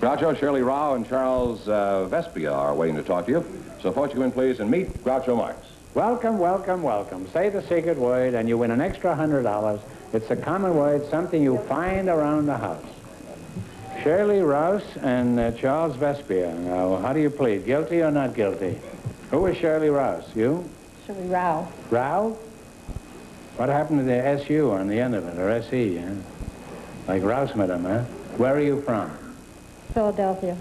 Groucho, Shirley Rao, and Charles Vespia are waiting to talk to you. So won't you come in, please, and meet Groucho Marx. Welcome, welcome, welcome. Say the secret word and you win an extra $100. It's a common word, something you find around the house. Shirley Rouse and Charles Vespia. Now, how do you plead? Guilty or not guilty? Who is Shirley Rouse? You? Shirley Rao. Rao? What happened to the S-U on the end of it, or S-E, huh? Like Rouse, madam, huh? Where are you from? Philadelphia.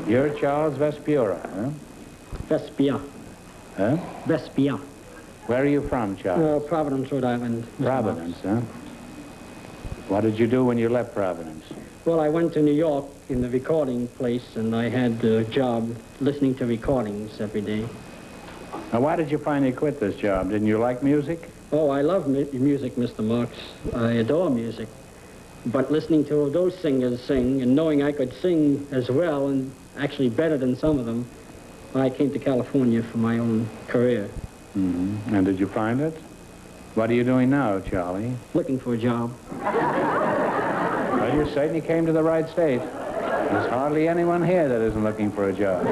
You're Charles Vespia, huh? Vespia. Huh? Vespia. Where are you from, Charles? Providence, Rhode Island. Providence, huh? What did you do when you left Providence? Well, I went to New York in the recording place, and I had a job listening to recordings every day. Now, why did you finally quit this job? Didn't you like music? Oh, I love music, Mr. Marx. I adore music. But listening to those singers sing and knowing I could sing as well, and actually better than some of them, I came to California for my own career. Mm-hmm. And did you find it? What are you doing now, Charlie? Looking for a job. Well, you certainly came to the right state. There's hardly anyone here that isn't looking for a job.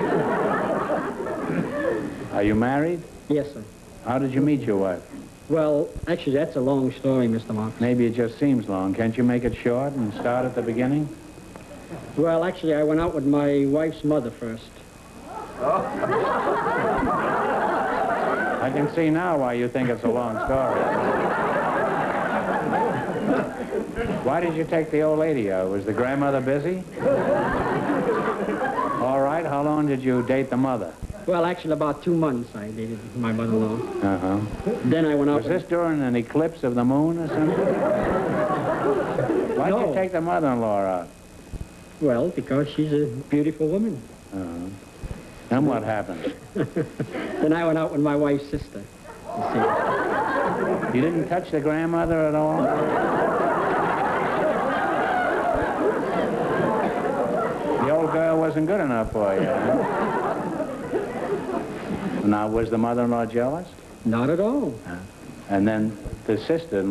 Are you married? Yes, sir. How did you meet your wife? Well, actually, that's a long story, Mr. Marx. Maybe it just seems long. Can't you make it short and start at the beginning? Well, actually, I went out with my wife's mother first. I can see now why you think it's a long story. Why did you take the old lady out? Was the grandmother busy? All right, how long did you date the mother? Well, actually, about 2 months I dated my mother-in-law. Uh-huh. Then I went out... Was this during an eclipse of the moon or something? Why did you take the mother-in-law out? Well, because she's a beautiful woman. Uh-huh. And what happened? Then I went out with my wife's sister. You didn't touch the grandmother at all? The old girl wasn't good enough for you, huh? Now, was the mother-in-law jealous? Not at all. And then the sister,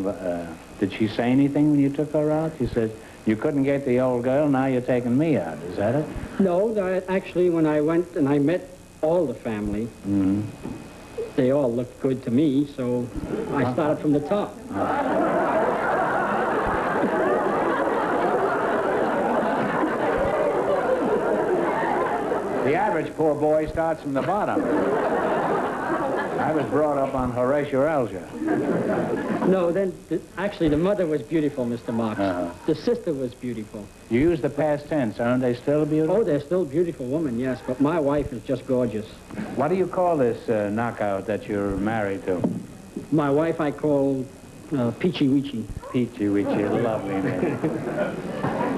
did she say anything when you took her out? She said, you couldn't get the old girl, now you're taking me out. Is that it? No, actually, when I went and I met all the family, they all looked good to me, so I started from the top. The average poor boy starts from the bottom. I was brought up on Horatio Alger. No, then, actually, the mother was beautiful, Mr. Marx. The sister was beautiful. You use the past tense. Aren't they still beautiful? Oh, they're still beautiful women, yes, but my wife is just gorgeous. What do you call this knockout that you're married to? My wife I call Peachy Weechy. Peachy Weechy, lovely name.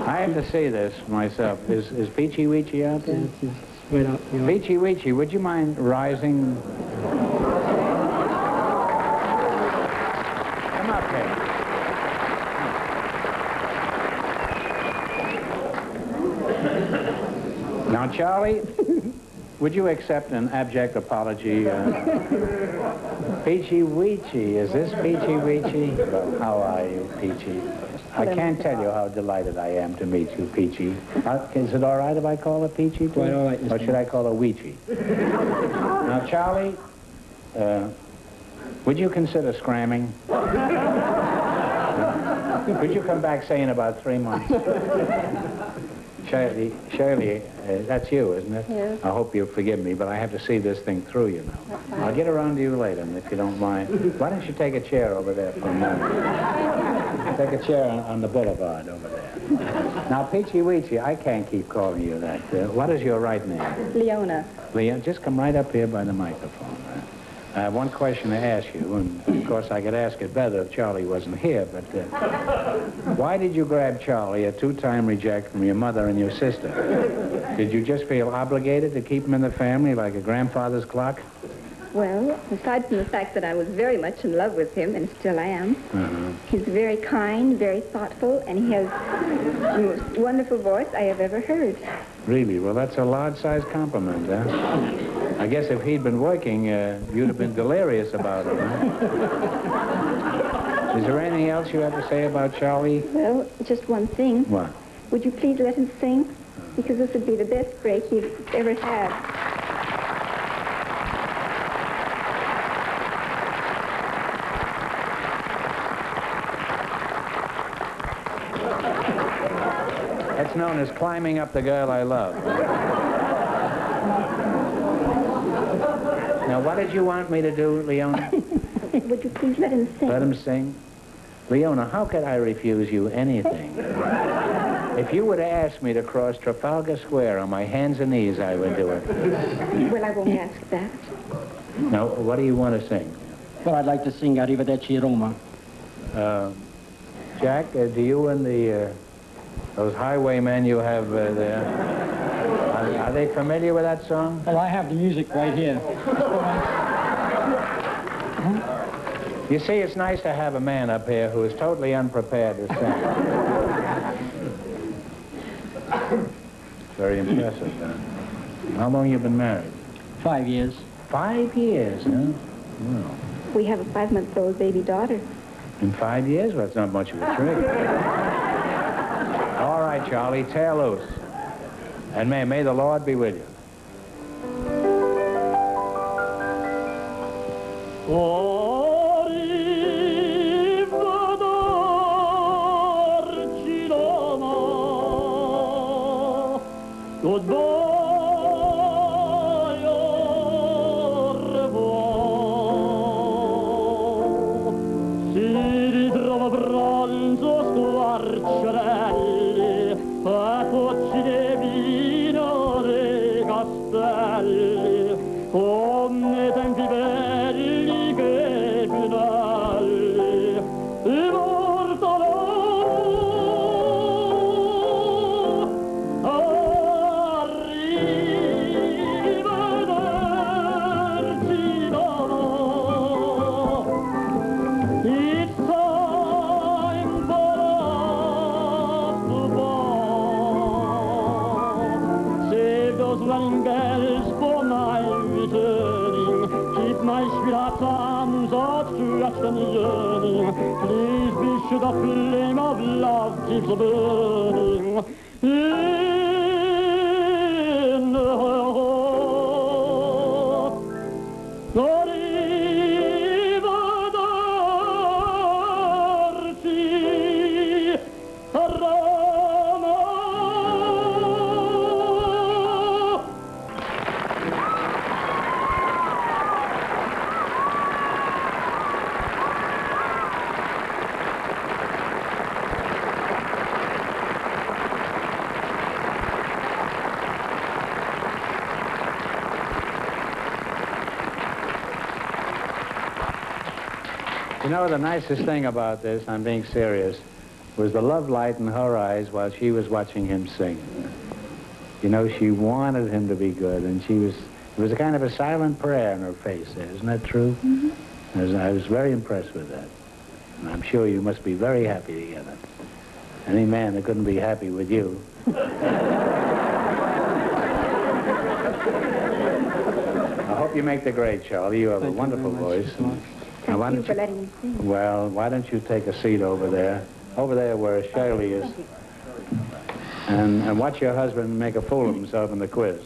I have to say this myself. Is Peachy Weechy out there? Yes, it's right out, you know. Peachy Weechy, would you mind rising? Come up here. Now, Charlie, would you accept an abject apology? Peachy Weechy, is this Peachy Weechy? Well, how are you, Peachy? I can't tell you how delighted I am to meet you, Peachy. Is it all right if I call her Peachy? Quite all right, Mr. Or should I call her Weechy? Now, Charlie, would you consider scramming? Could you come back, say, in about 3 months? Shirley, that's you, isn't it? Yes. I hope you'll forgive me, but I have to see this thing through, you know. I'll get around to you later, if you don't mind. Why don't you take a chair over there for a moment? Take a chair on the boulevard over there. Now, Peachy Weechy, I can't keep calling you that. What is your right name? Leona. Leona, just come right up here by the microphone. I have one question to ask you, and of course I could ask it better if Charlie wasn't here, but why did you grab Charlie, a two-time reject from your mother and your sister? Did you just feel obligated to keep him in the family like a grandfather's clock? Well, aside from the fact that I was very much in love with him, and still I am, he's very kind, very thoughtful, and he has the most wonderful voice I have ever heard. Really? Well, that's a large-sized compliment, huh? I guess if he'd been working, you'd have been delirious about it, huh? Is there anything else you have to say about Charlie? Well, just one thing. What? Would you please let him sing? because this would be the best break he's ever had. That's known as climbing up the girl I love. Now, what did you want me to do, Leona? Would you please let him sing? Let him sing? Leona, how could I refuse you anything? If you would have asked me to cross Trafalgar Square on my hands and knees, I would do it. Well, I won't ask that. Now, what do you want to sing? Well, I'd like to sing Arrivederci Roma. Jack, do you and those highwaymen you have there, are they familiar with that song? Well, I have the music right here. You see, it's nice to have a man up here who is totally unprepared to sing. Very impressive, How long you been married? 5 years. 5 years, huh? Well, We have a 5-month-old baby daughter. in 5 years? Well, that's not much of a trick. All right, Charlie, tear loose. And may the Lord be with you. Goodbye, au revoir. Si ritrova pranzo squarciarelli, a pozzi di vino dei castelli, come tempi belli che finali, i mortali. Please be sure the flame of love keeps burning in the heart. Arrivederci, Roma. You know, the nicest thing about this, I'm being serious, was the love light in her eyes while she was watching him sing. You know, she wanted him to be good, and it was a kind of a silent prayer in her face there. Isn't that true? Mm-hmm. I was very impressed with that. And I'm sure you must be very happy together. Any man that couldn't be happy with you. I hope you make the grade, Charlie. You have a wonderful voice. Thank you for letting me sing. Well, why don't you take a seat over there where Shirley is, and watch your husband make a fool of himself in the quiz.